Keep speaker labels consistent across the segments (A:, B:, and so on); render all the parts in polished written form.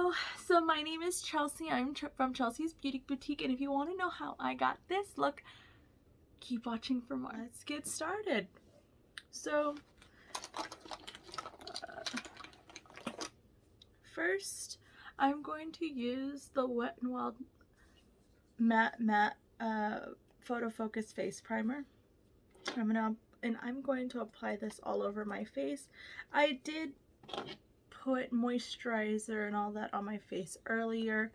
A: Hello, so my name is Chelsea. I'm from Chelsea's Beauty Boutique, and if you want to know how I got this look, keep watching for more. Let's get started. So first I'm going to use the Wet n Wild matte photo focus face primer. I'm going to apply this all over my face. I did put moisturizer and all that on my face earlier.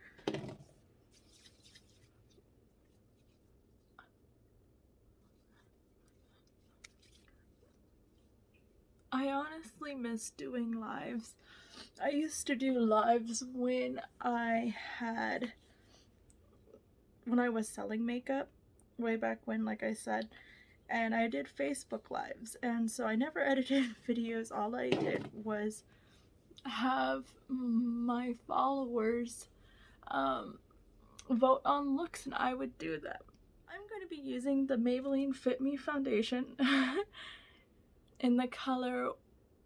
A: I honestly miss doing lives. I used to do lives when I was selling makeup way back when, like I said, and I did Facebook lives, and so I never edited videos. All I did was have my followers vote on looks, and I would do them. I'm going to be using the Maybelline Fit Me foundation in the color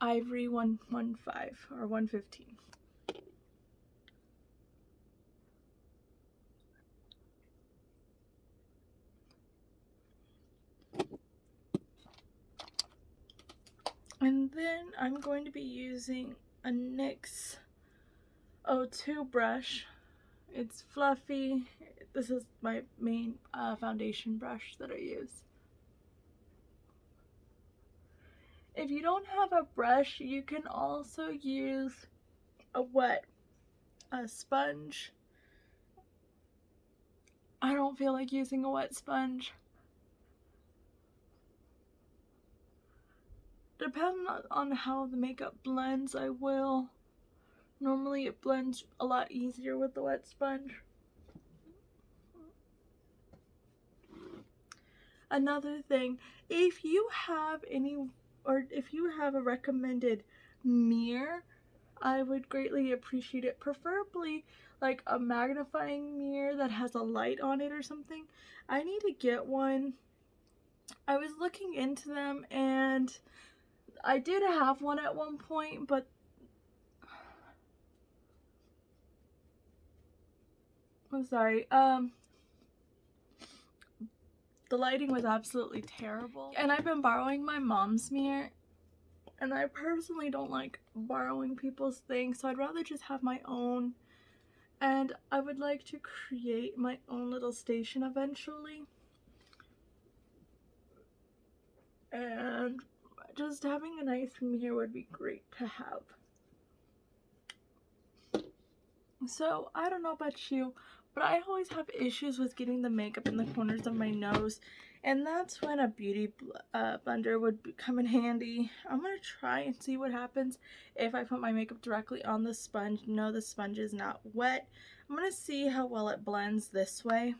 A: Ivory 115 or 115. And then I'm going to be using a NYX 02 brush. It's fluffy. This is my main foundation brush that I use. If you don't have a brush, you can also use a sponge. I don't feel like using a wet sponge. Depending on how the makeup blends, I will. Normally it blends a lot easier with the wet sponge. Another thing, if you have a recommended mirror, I would greatly appreciate it. Preferably like a magnifying mirror that has a light on it or something. I need to get one. I was looking into them and I did have one at one point, but I'm sorry, the lighting was absolutely terrible. And I've been borrowing my mom's mirror, and I personally don't like borrowing people's things, so I'd rather just have my own. And I would like to create my own little station eventually. And just having a nice mirror would be great to have. So I don't know about you, but I always have issues with getting the makeup in the corners of my nose, and that's when a beauty blender would come in handy. I'm gonna try and see what happens if I put my makeup directly on the sponge. No, the sponge is not wet. I'm gonna see how well it blends this way,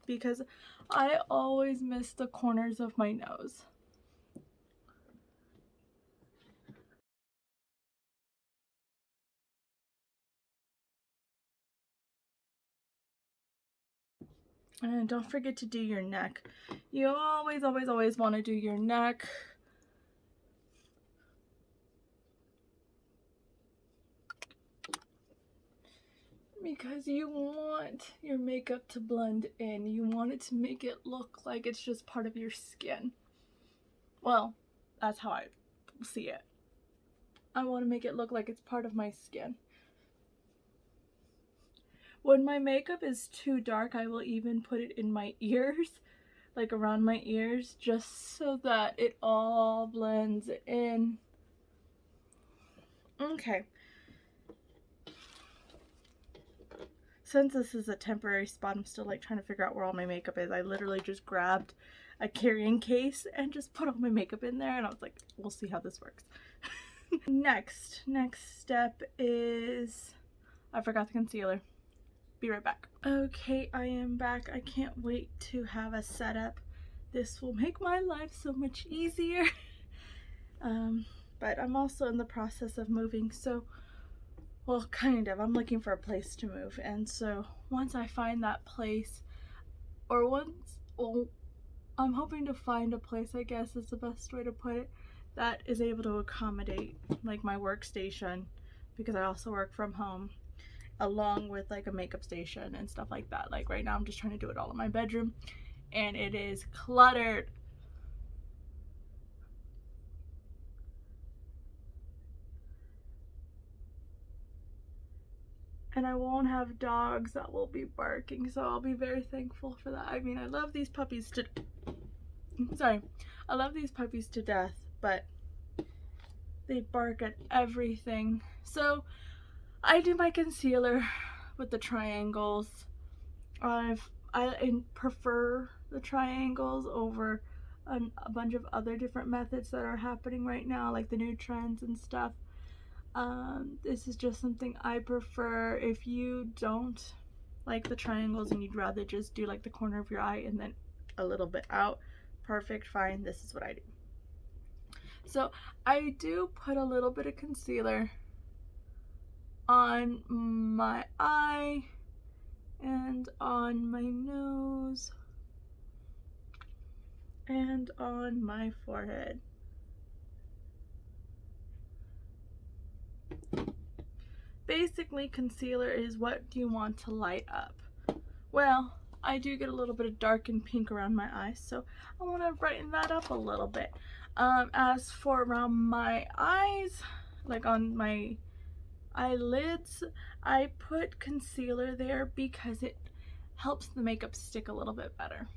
A: because I always miss the corners of my nose. And don't forget to do your neck. You always want to do your neck. Because you want your makeup to blend in. You want it to make it look like it's just part of your skin. Well, that's how I see it. I want to make it look like it's part of my skin. When my makeup is too dark, I will even put it in my ears, like around my ears, just so that it all blends in. Okay. Since this is a temporary spot, I'm still like trying to figure out where all my makeup is. I literally just grabbed a carrying case and just put all my makeup in there, and I was like, we'll see how this works. Next step is, I forgot the concealer. Be right back. Okay, I am back. I can't wait to have a setup. This will make my life so much easier. But I'm also in the process of moving, so, well, kind of. I'm looking for a place to move, and so once I find that place, I'm hoping to find a place, I guess is the best way to put it, that is able to accommodate like my workstation, because I also work from home. along with like a makeup station and stuff like that. Like right now I'm just trying to do it all in my bedroom and it is cluttered. And I won't have dogs that will be barking, so I'll be very thankful for that. I mean, I love these puppies to I love these puppies to death, but they bark at everything. So I do my concealer with the triangles. I prefer the triangles over a bunch of other different methods that are happening right now, like the new trends and stuff. This is just something I prefer. If you don't like the triangles and you'd rather just do like the corner of your eye and then a little bit out, perfect, fine. This is what I do. So I do put a little bit of concealer on my eye and on my nose and on my forehead. Basically, concealer is what you want to light up. Well, I do get a little bit of dark and pink around my eyes, so I want to brighten that up a little bit. As for around my eyes, like on my eyelids, I put concealer there because it helps the makeup stick a little bit better,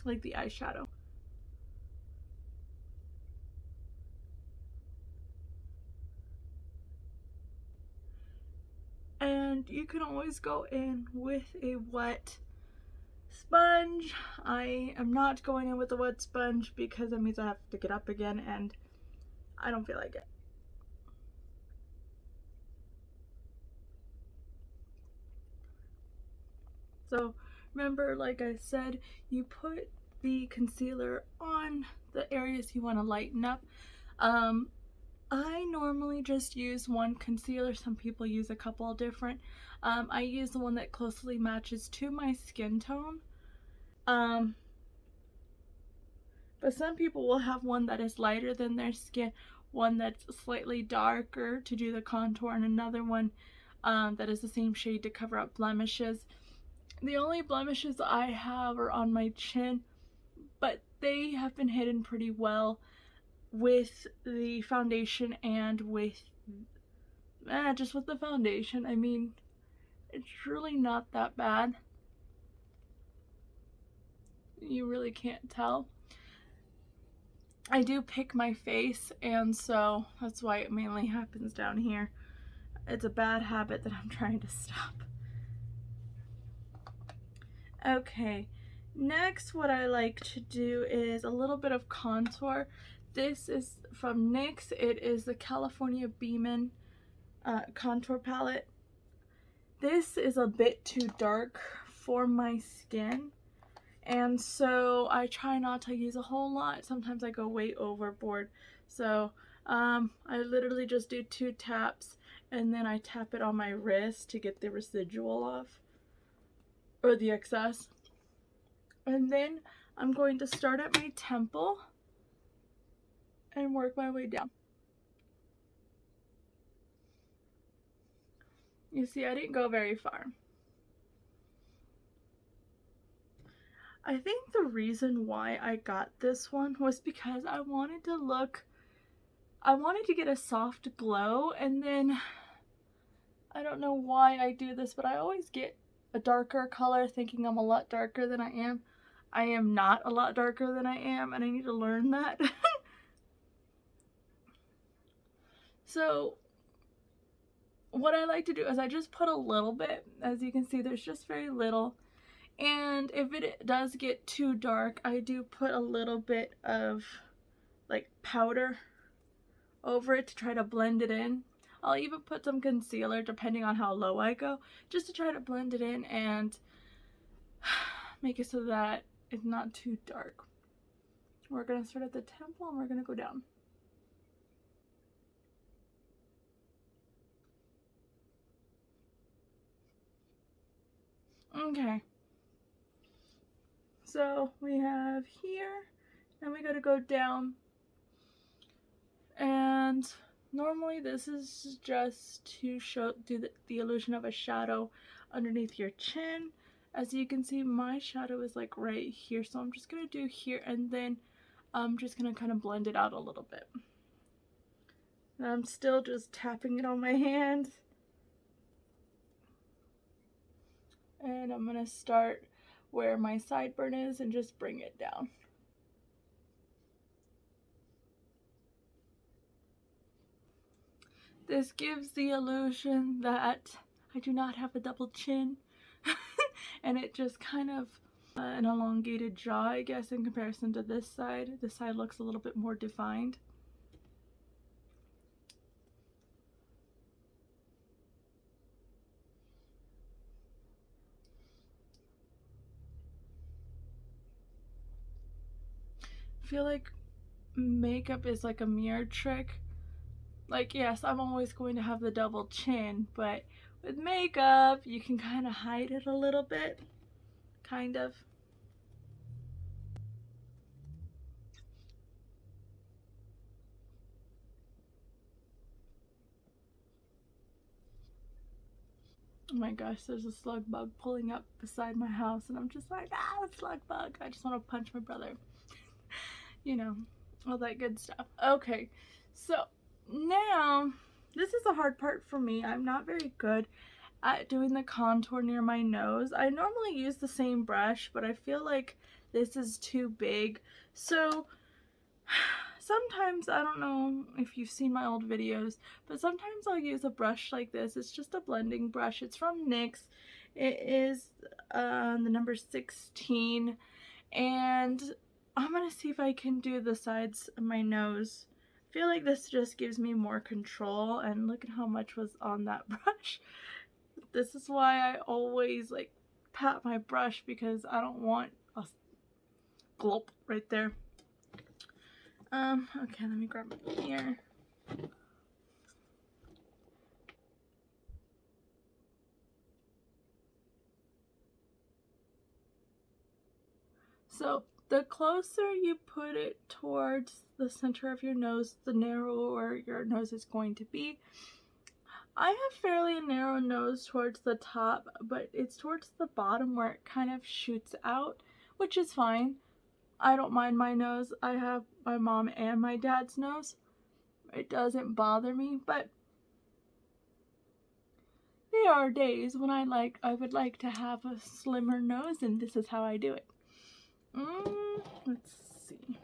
A: like the eyeshadow. And you can always go in with a wet sponge. I am not going in with a wet sponge because that means I have to get up again and I don't feel like it. So remember, like I said, you put the concealer on the areas you want to lighten up. I normally just use one concealer. Some people use a couple different. I use the one that closely matches to my skin tone. But some people will have one that is lighter than their skin, one that's slightly darker to do the contour, and another one that is the same shade to cover up blemishes. The only blemishes I have are on my chin, but they have been hidden pretty well with the foundation and with just with the foundation. I mean, it's really not that bad. You really can't tell. I do pick my face, and so that's why it mainly happens down here. It's a bad habit that I'm trying to stop. Okay, next what I like to do is a little bit of contour. This is from NYX. It is the California BEAMIN contour palette. This is a bit too dark for my skin, and so I try not to use a whole lot. Sometimes I go way overboard. So I literally just do 2 taps and then I tap it on my wrist to get the residual off, or the excess. And then I'm going to start at my temple and work my way down. You see, I didn't go very far. I think the reason why I got this one was because I wanted to get a soft glow, and then I don't know why I do this, but I always get a darker color thinking I'm a lot darker than I am. I am not a lot darker than I am, and I need to learn that. So what I like to do is I just put a little bit. As you can see, there's just very little. And if it does get too dark, I do put a little bit of like powder over it to try to blend it in. I'll even put some concealer depending on how low I go, just to try to blend it in and make it so that it's not too dark. We're going to start at the temple and we're going to go down. Okay. So we have here, and we got to go down, and Normally this is just to do the illusion of a shadow underneath your chin. As you can see, my shadow is like right here, so I'm just going to do here, and then I'm just going to kind of blend it out a little bit. And I'm still just tapping it on my hand. And I'm going to start where my sideburn is and just bring it down. This gives the illusion that I do not have a double chin. And it just kind of an elongated jaw, I guess, in comparison to this side. This side looks a little bit more defined. I feel like makeup is like a mirror trick. Like, yes, I'm always going to have the double chin, but with makeup, you can kind of hide it a little bit. Kind of. Oh my gosh, there's a slug bug pulling up beside my house, and I'm just like, ah, slug bug. I just want to punch my brother. You know, all that good stuff. Okay, so now, this is the hard part for me. I'm not very good at doing the contour near my nose. I normally use the same brush, but I feel like this is too big. So sometimes, I don't know if you've seen my old videos, but sometimes I'll use a brush like this. It's just a blending brush. It's from NYX. It is the number 16, and I'm gonna see if I can do the sides of my nose. I feel like this just gives me more control, and look at how much was on that brush. This is why I always like pat my brush, because I don't want a glop right there. Okay, let me grab my mirror. So the closer you put it towards the center of your nose, the narrower your nose is going to be. I have fairly narrow nose towards the top, but it's towards the bottom where it kind of shoots out, which is fine. I don't mind my nose. I have my mom and my dad's nose. It doesn't bother me, but there are days when I would like to have a slimmer nose, and this is how I do it. Let's see.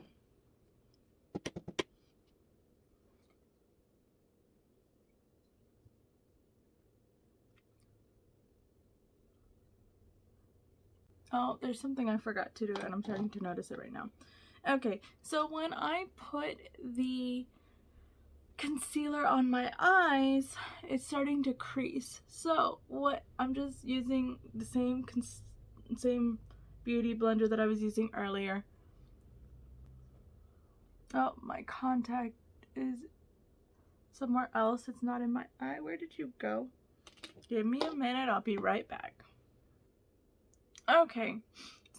A: Oh, there's something I forgot to do, and I'm starting to notice it right now. Okay, so when I put the concealer on my eyes, it's starting to crease. So I'm just using the same beauty blender that I was using earlier. Oh, my contact is somewhere else. It's not in my eye. Where did you go? Give me a minute. I'll be right back. Okay,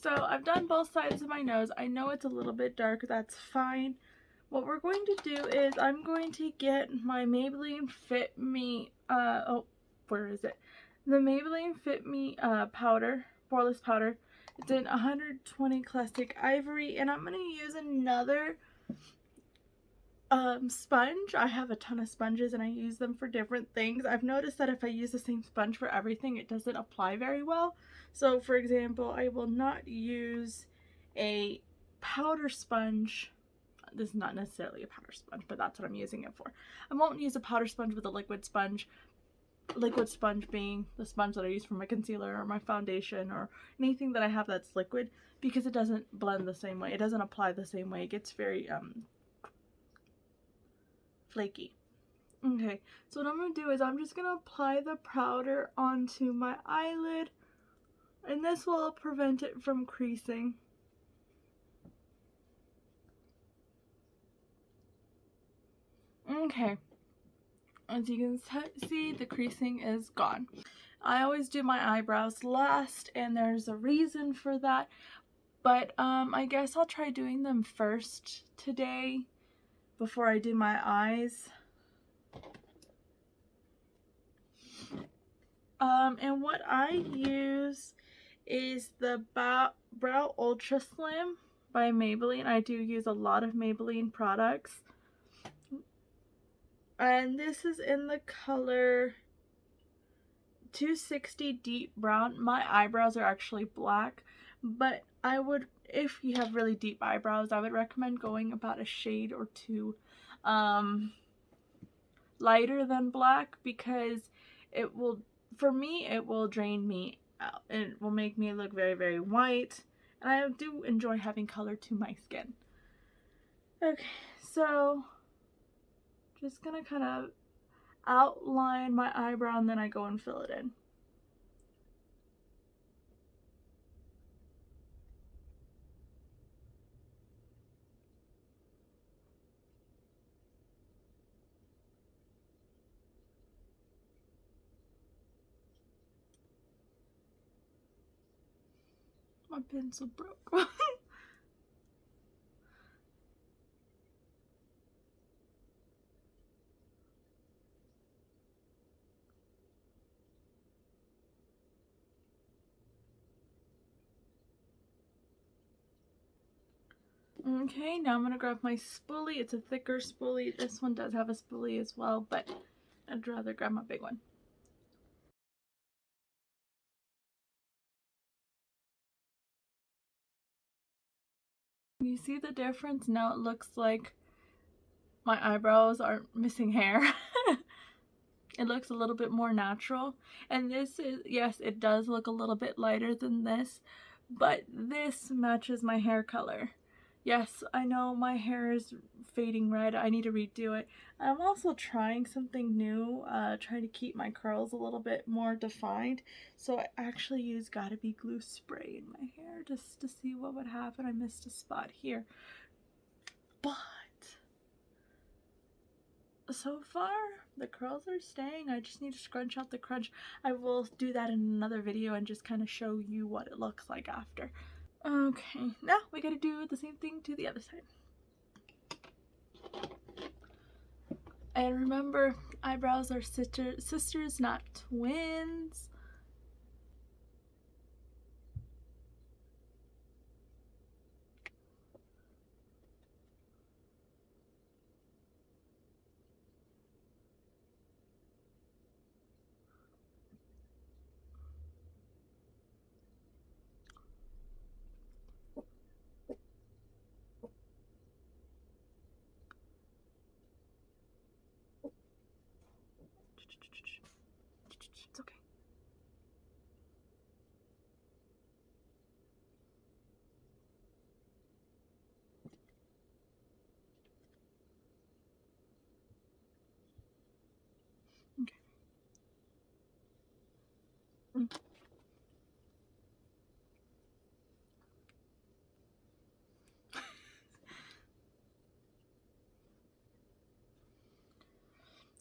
A: so I've done both sides of my nose. I know it's a little bit dark. That's fine. What we're going to do is I'm going to get my Maybelline Fit Me, where is it? The Maybelline Fit Me powder, Poreless powder. It's in 120 Classic Ivory, and I'm going to use another sponge. I have a ton of sponges and I use them for different things. I've noticed that if I use the same sponge for everything, it doesn't apply very well. So for example, I will not use a powder sponge. This is not necessarily a powder sponge, but that's what I'm using it for. I won't use a powder sponge with a liquid sponge. Liquid sponge being the sponge that I use for my concealer or my foundation or anything that I have that's liquid, because it doesn't blend the same way. It doesn't apply the same way. It gets very flaky. Okay, so what I'm going to do is I'm just going to apply the powder onto my eyelid, and this will prevent it from creasing. Okay, as you can see, the creasing is gone. I always do my eyebrows last, and there's a reason for that, but I guess I'll try doing them first today before I do my eyes. And what I use is the Brow Ultra Slim by Maybelline. I do use a lot of Maybelline products. And this is in the color 260 Deep Brown. My eyebrows are actually black, but I would, if you have really deep eyebrows, I would recommend going about a shade or two lighter than black, because it will, for me, it will drain me out. It will make me look very, very white, and I do enjoy having color to my skin. Okay, so just gonna kind of outline my eyebrow and then I go and fill it in. My pencil broke. Okay, now I'm gonna grab my spoolie. It's a thicker spoolie. This one does have a spoolie as well, but I'd rather grab my big one. You see the difference? Now it looks like my eyebrows aren't missing hair. It looks a little bit more natural. And this is, yes, it does look a little bit lighter than this, but this matches my hair color. Yes, I know my hair is fading red. I need to redo it. I'm also trying something new, trying to keep my curls a little bit more defined. So I actually use Gotta Be glue spray in my hair just to see what would happen. I missed a spot here. But so far, the curls are staying. I just need to scrunch out the crunch. I will do that in another video and just kind of show you what it looks like after. Okay, now we gotta do the same thing to the other side. And remember, eyebrows are sisters, not twins. It's okay. Okay.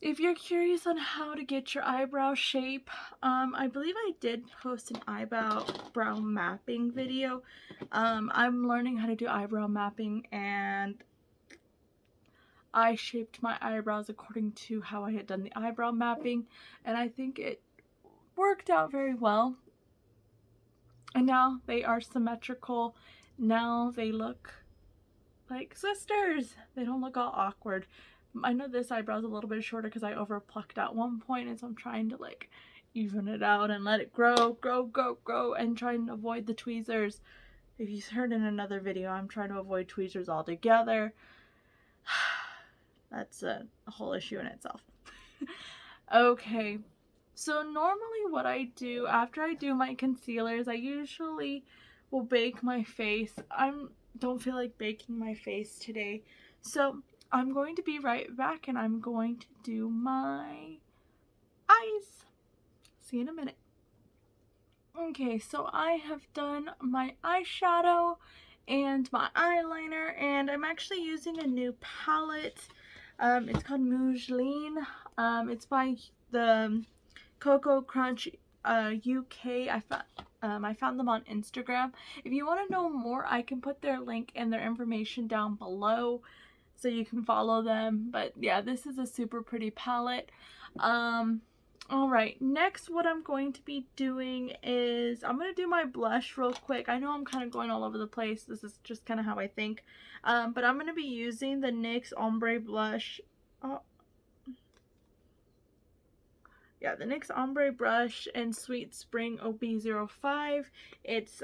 A: If you're curious on how to get your eyebrow shape, I believe I did post an eyebrow mapping video. I'm learning how to do eyebrow mapping, and I shaped my eyebrows according to how I had done the eyebrow mapping, and I think it worked out very well. And now they are symmetrical. Now they look like sisters. They don't look all awkward. I know this eyebrow is a little bit shorter because I over plucked at one point, and so I'm trying to like even it out and let it grow, and trying to avoid the tweezers. If you heard in another video, I'm trying to avoid tweezers altogether. That's a whole issue in itself. Okay, so normally what I do after I do my concealers, I usually will bake my face. I don't feel like baking my face today, so I'm going to be right back and I'm going to do my eyes. See you in a minute. Okay, so I have done my eyeshadow and my eyeliner, and I'm actually using a new palette. It's called MUGE LEEN. It's by the cococrunchuk. I found them on Instagram. If you want to know more, I can put their link and their information down below. so you can follow them. But yeah, this is a super pretty palette. Alright, next what I'm going to be doing is I'm going to do my blush real quick. I know I'm kind of going all over the place. This is just kind of how I think. But I'm going to be using the NYX Ombre Blush. Yeah, the NYX Ombre Brush in Sweet Spring OB05. It's,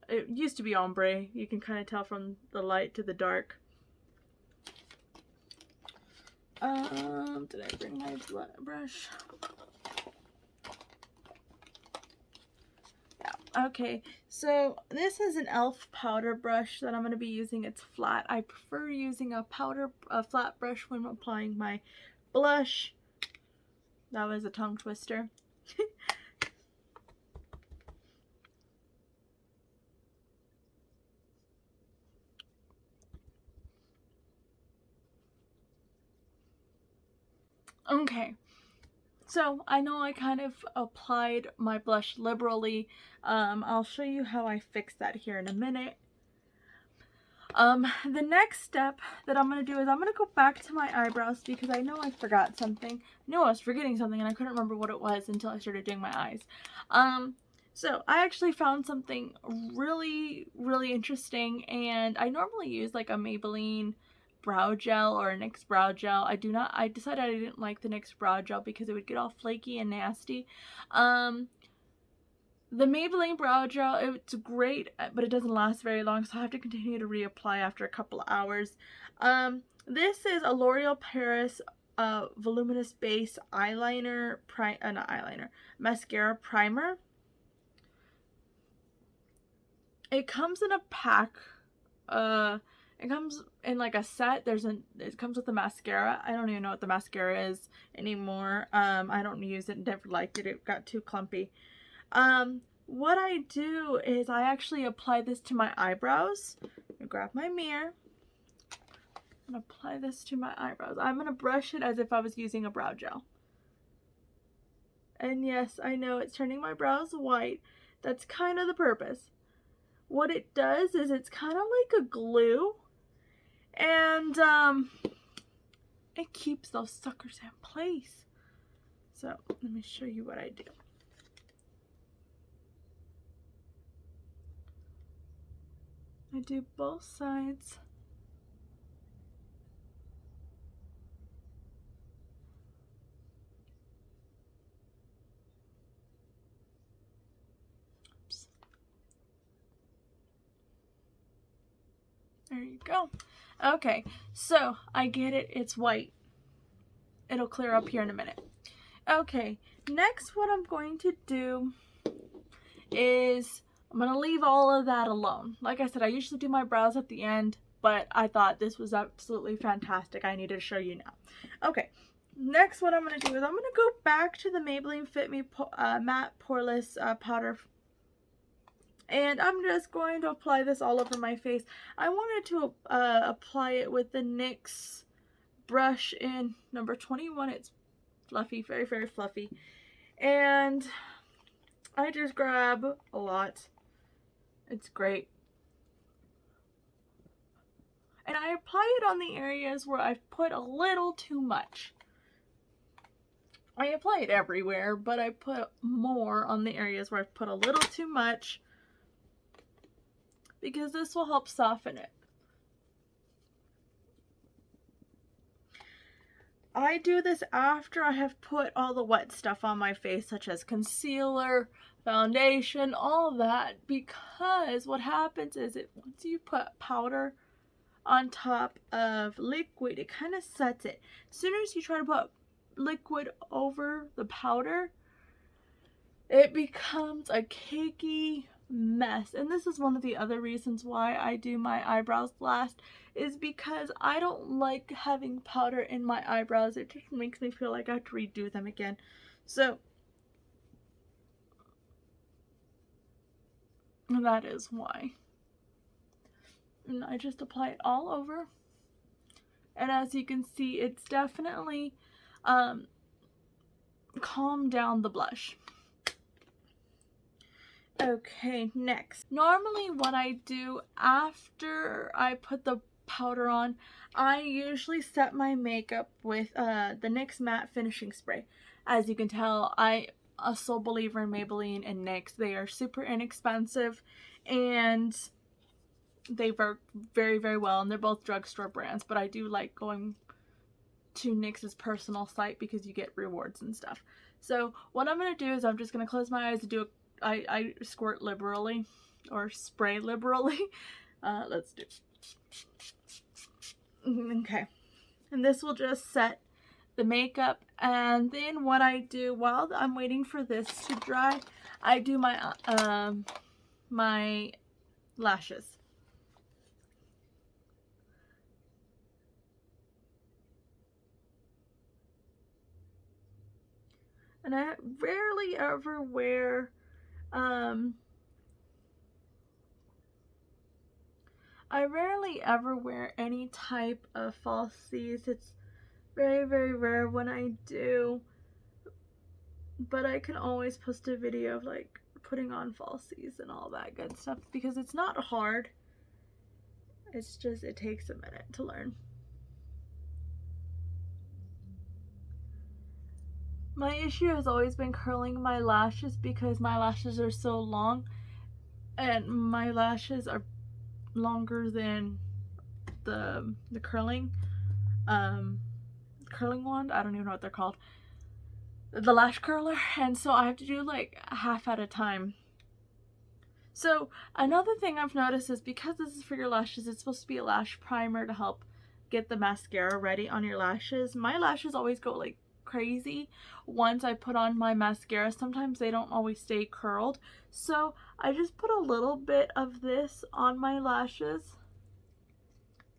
A: it used to be ombre. You can kind of tell from the light to the dark. Did I bring my brush? Yeah, okay. So this is an e.l.f. powder brush that I'm going to be using. It's flat. I prefer using a flat brush when applying my blush. That was a tongue twister. Okay, so I know I kind of applied my blush liberally. I'll show you how I fix that here in a minute. The next step that I'm going to do is I'm going to go back to my eyebrows because I know I forgot something. I knew I was forgetting something and I couldn't remember what it was until I started doing my eyes. So I actually found something really, really interesting, and I normally use like a Maybelline brow gel or a NYX brow gel. I decided I didn't like the NYX brow gel because it would get all flaky and nasty. The Maybelline brow gel, it's great, but it doesn't last very long, so I have to continue to reapply after a couple of hours. This is a L'Oreal Paris Voluminous Base Eyeliner, not eyeliner, Mascara Primer. It comes in a pack. It comes in like a set. It comes with the mascara. I don't even know what the mascara is anymore. I don't use it, never liked it. It got too clumpy. What I do is I actually apply this to my eyebrows. I grab my mirror and apply this to my eyebrows. I'm going to brush it as if I was using a brow gel. And yes, I know it's turning my brows white. That's kind of the purpose. What it does is it's kind of like a glue, and it keeps those suckers in place. So let me show you what I do. I do both sides. Oops. There you go. Okay, so I get it. It's white. It'll clear up here in a minute. Okay, next what I'm going to do is I'm going to leave all of that alone. Like I said, I usually do my brows at the end, but I thought this was absolutely fantastic. I needed to show you now. Okay, next what I'm going to do is I'm going to go back to the Maybelline Fit Me Matte Poreless Powder. And I'm just going to apply this all over my face. I wanted to apply it with the NYX brush in number 21. It's fluffy, very, very fluffy. And I just grab a lot. It's great. And I apply it on the areas where I've put a little too much. I apply it everywhere, but I put more on the areas where I've put a little too much, because this will help soften it. I do this after I have put all the wet stuff on my face, such as concealer, foundation, all that, because what happens is once you put powder on top of liquid, it kind of sets it. As soon as you try to put liquid over the powder, it becomes a cakey mess. And this is one of the other reasons why I do my eyebrows last, is because I don't like having powder in my eyebrows. It just makes me feel like I have to redo them again. So that is why. And I just apply it all over. And as you can see, it's definitely calmed down the blush. Okay, next. Normally what I do after I put the powder on. I usually set my makeup with the NYX Matte Finishing Spray. As you can tell, I'm a sole believer in Maybelline and NYX. They are super inexpensive and they work very, very well, and they're both drugstore brands, but I do like going to NYX's personal site because you get rewards and stuff. So what I'm going to do is I'm just going to close my eyes and do I squirt liberally or spray liberally. Let's do. Okay. And this will just set the makeup, and then what I do while I'm waiting for this to dry, I do my my lashes. And I rarely ever wear any type of falsies. It's very, very rare when I do, but I can always post a video of like putting on falsies and all that good stuff because it's not hard. It's just, it takes a minute to learn. My issue has always been curling my lashes because my lashes are so long, and my lashes are longer than the curling wand. I don't even know what they're called. The lash curler, and so I have to do like half at a time. So another thing I've noticed is because this is for your lashes, it's supposed to be a lash primer to help get the mascara ready on your lashes. My lashes always go like crazy once I put on my mascara. Sometimes they don't always stay curled, so I just put a little bit of this on my lashes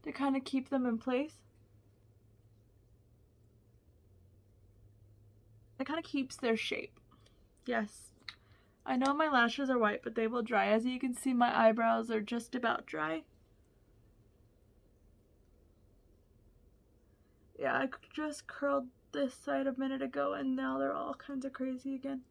A: to kind of keep them in place. It kind of keeps their shape. Yes, I know my lashes are white, but they will dry. As you can see, my eyebrows are just about dry. Yeah, I just curled this side a minute ago and now they're all kinds of crazy again.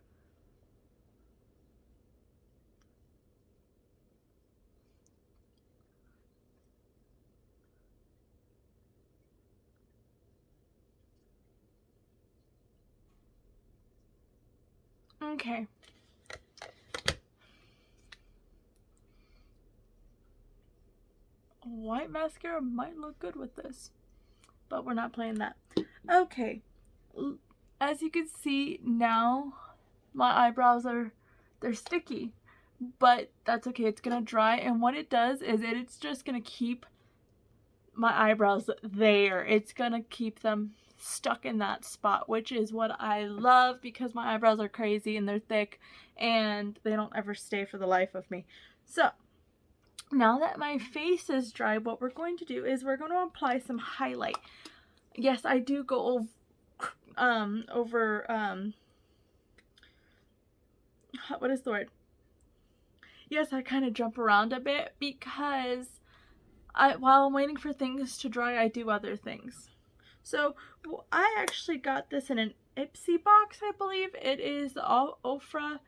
A: Okay. White mascara might look good with this, but we're not playing that. Okay. As you can see now, my eyebrows they're sticky, but that's okay. It's gonna dry, and what it does is it's just gonna keep my eyebrows there. It's gonna keep them stuck in that spot, which is what I love because my eyebrows are crazy and they're thick and they don't ever stay for the life of me. So now that my face is dry, what we're going to do is we're going to apply some highlight. Yes, I do go over what is the word? Yes, I kind of jump around a bit because while I'm waiting for things to dry, I do other things. So I actually got this in an Ipsy box, I believe. It is the Ofra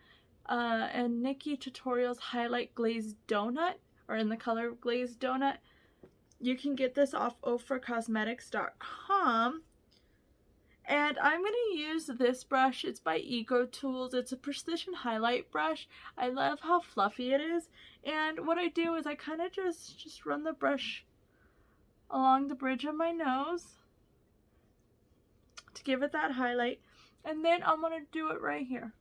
A: and Nikkietutorials Highlight Glazed Donut, or in the color Glazed Donut. You can get this off ofracosmetics.com. And I'm going to use this brush. It's by EcoTools. It's a precision highlight brush. I love how fluffy it is. And what I do is I kind of just run the brush along the bridge of my nose to give it that highlight, and then I'm going to do it right here.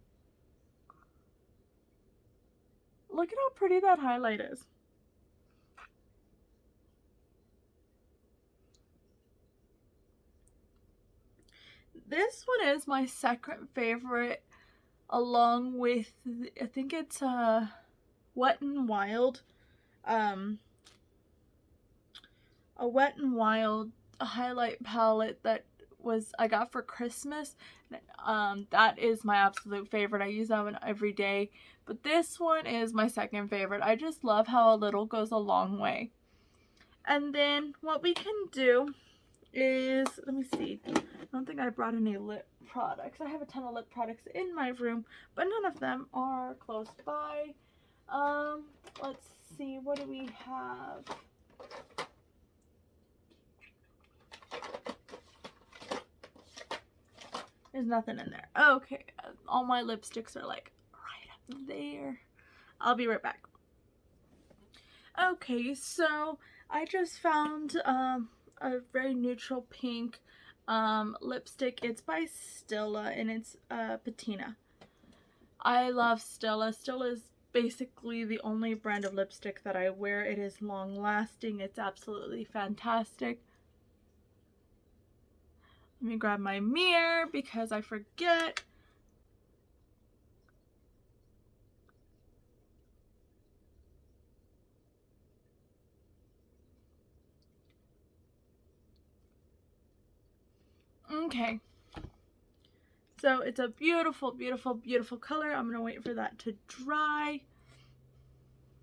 A: Look at how pretty that highlight is. This one is my second favorite, along with, I think it's Wet n Wild, a Wet n Wild highlight palette that I got for Christmas. That is my absolute favorite. I use that one every day, but this one is my second favorite. I just love how a little goes a long way. And then what we can do is, let me see, I don't think I brought any lip products. I have a ton of lip products in my room, but none of them are close by. Let's see, what do we have? There's nothing in there. Okay, all my lipsticks are like right up there. I'll be right back. Okay, so I just found a very neutral pink lipstick. It's by Stila and it's Patina. I love Stila. Stila is basically the only brand of lipstick that I wear. It is long lasting. It's absolutely fantastic. Let me grab my mirror because I forget. Okay. So it's a beautiful, beautiful, beautiful color. I'm going to wait for that to dry.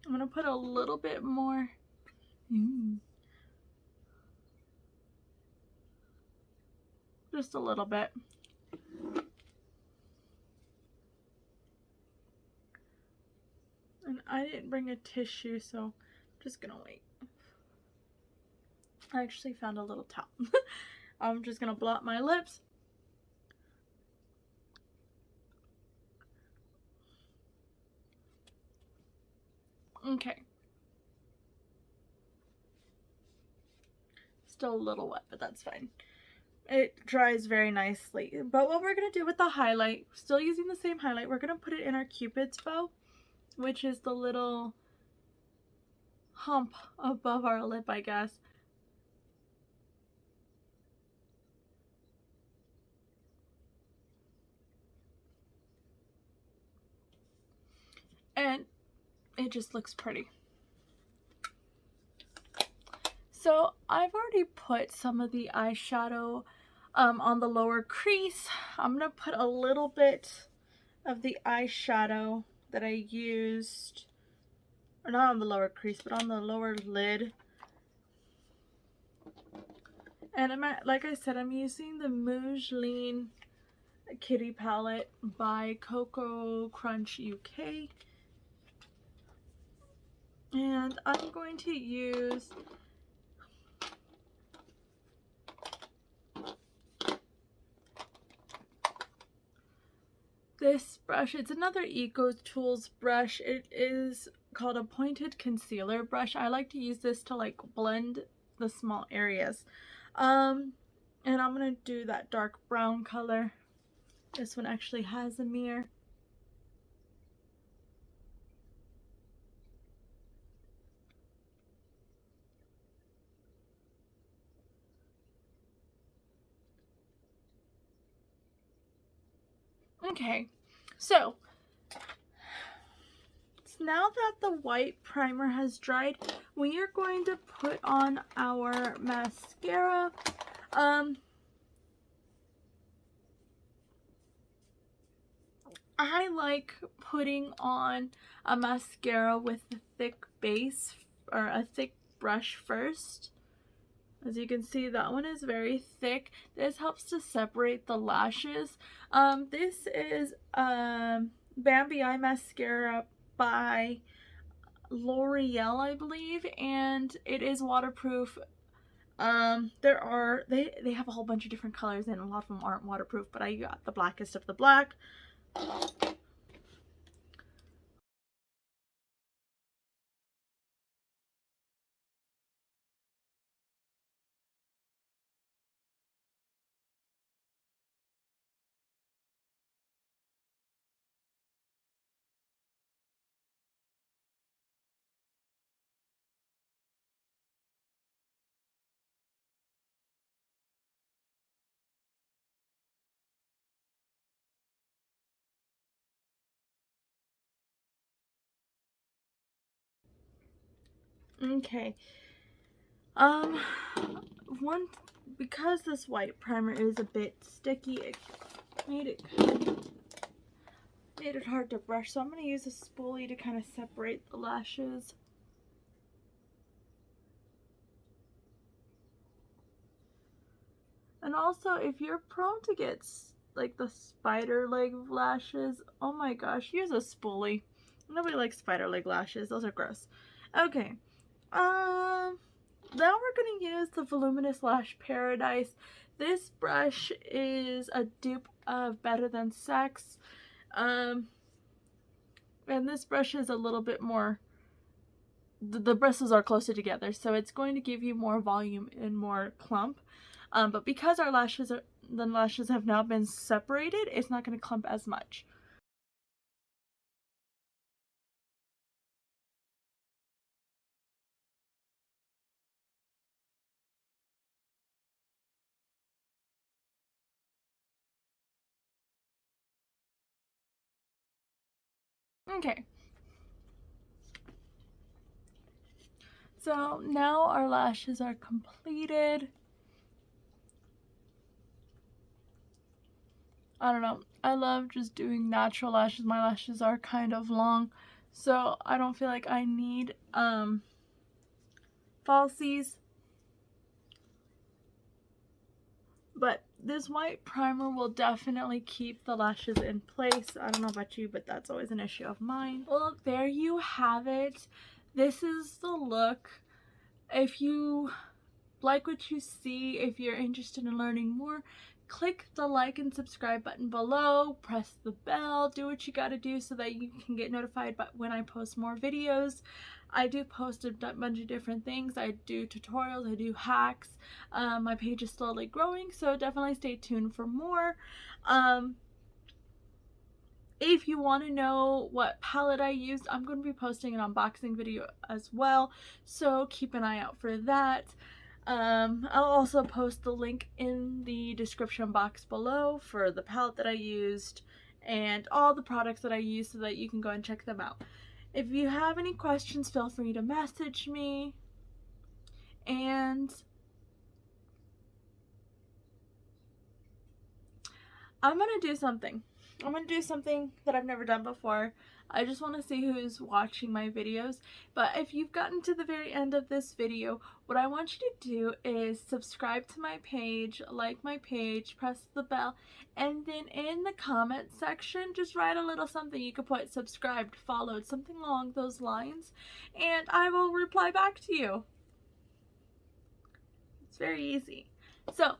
A: I'm going to put a little bit more. Just a little bit. And I didn't bring a tissue, so I'm just going to wait. I actually found a little towel. I'm just going to blot my lips. Okay. Still a little wet, but that's fine. It dries very nicely. But what we're going to do with the highlight, still using the same highlight, we're going to put it in our Cupid's bow, which is the little hump above our lip, I guess. And it just looks pretty. So I've already put some of the eyeshadow on the lower crease. I'm going to put a little bit of the eyeshadow that I used, or not on the lower crease, but on the lower lid. And like I said, I'm using the MUGE LEEN Kitty palette by cococrunchuk UK. And I'm going to use this brush. It's another EcoTools brush. It is called a pointed concealer brush. I like to use this to like blend the small areas. And I'm gonna do that dark brown color. This one actually has a mirror. Okay, so now that the white primer has dried, we are going to put on our mascara. I like putting on a mascara with a thick base or a thick brush first. As you can see, that one is very thick. This helps to separate the lashes. This is Bambi Eye Mascara by L'Oreal, I believe, and it is waterproof. They have a whole bunch of different colors and a lot of them aren't waterproof, but I got the blackest of the black. Okay. Because this white primer is a bit sticky, it made it hard to brush, so I'm going to use a spoolie to kind of separate the lashes. And also, if you're prone to get like the spider leg lashes, oh my gosh, use a spoolie. Nobody likes spider leg lashes. Those are gross. Okay. now we're going to use the Voluminous Lash Paradise. This brush is a dupe of Better Than Sex. And this brush is a little bit more, the bristles are closer together, so it's going to give you more volume and more clump. But because our lashes have now been separated, it's not going to clump as much. Okay. So now our lashes are completed. I don't know. I love just doing natural lashes. My lashes are kind of long, so I don't feel like I need falsies. But this white primer will definitely keep the lashes in place. I don't know about you, but that's always an issue of mine. Well, there you have it. This is the look. If you like what you see, if you're interested in learning more, click the like and subscribe button below, press the bell, do what you gotta do so that you can get notified when I post more videos. I do post a bunch of different things. I do tutorials, I do hacks. My page is slowly growing, so definitely stay tuned for more. If you want to know what palette I used, I'm going to be posting an unboxing video as well, so keep an eye out for that. I'll also post the link in the description box below for the palette that I used and all the products that I used so that you can go and check them out. If you have any questions, feel free to message me. And I'm gonna do something. I'm gonna do something that I've never done before. I just want to see who's watching my videos. But if you've gotten to the very end of this video, what I want you to do is subscribe to my page, like my page, press the bell, and then in the comment section, just write a little something. You could put subscribed, followed, something along those lines, and I will reply back to you. It's very easy. So,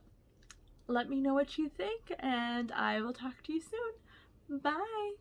A: let me know what you think, and I will talk to you soon. Bye!